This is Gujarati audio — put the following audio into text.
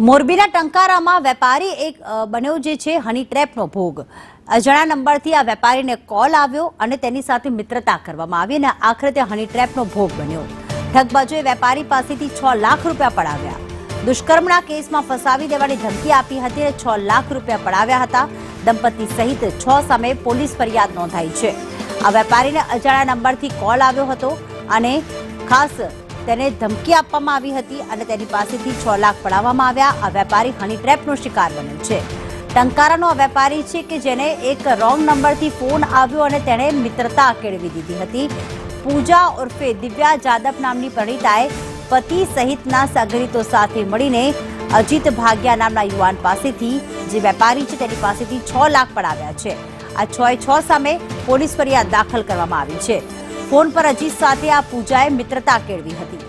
મોરબીના ટંકારામાં વેપારી એક બન્યો જે છે હની ટ્રેપનો ભોગ। અજાણ્યા નંબરથી આ વેપારીને કોલ આવ્યો અને તેની સાથે મિત્રતા કરવામાં આવી અને આખરે તે હની ટ્રેપનો ભોગ બન્યો। ઠગબાજોએ વેપારી પાસેથી 6 લાખ રૂપિયા પડાવ્યા। દુષ્કર્મના કેસમાં ફસાવી દેવાની ધમકી આપી હતી અને 6 લાખ રૂપિયા પડાવ્યા હતા। દંપતી સહિત 6 સામે પોલીસ ફરિયાદ નોંધાઈ છે। આ વેપારીને અજાણ્યા નંબરથી કોલ આવ્યો હતો અને ખાસ તેને ધમકી આપવામાં આવી હતી અને તેની પાસેથી 6 લાખ પડાવવામાં આવ્યા। આ વેપારી હની ટ્રેપનો શિકાર બન્યો છે। ટંકારાનો આ વેપારી છે કે જેને એક રોંગ નંબરથી ફોન આવ્યો અને તેણે મિત્રતા કેળવી દીધી હતી। પૂજા ઉર્ફે દિવ્યા જાદવ નામની પરિણીતાએ પતિ સહિતના સગરીતો સાથે મળીને અજીત ભાગ્યા નામના યુવાન પાસેથી જે વેપારી છે તેની પાસેથી 6 લાખ પડાવ્યા છે। આ 6 સામે પોલીસ ફરિયાદ દાખલ કરવામાં આવી છે। ફોન પર અજીત સાથે આ પૂજાએ મિત્રતા કેળવી હતી।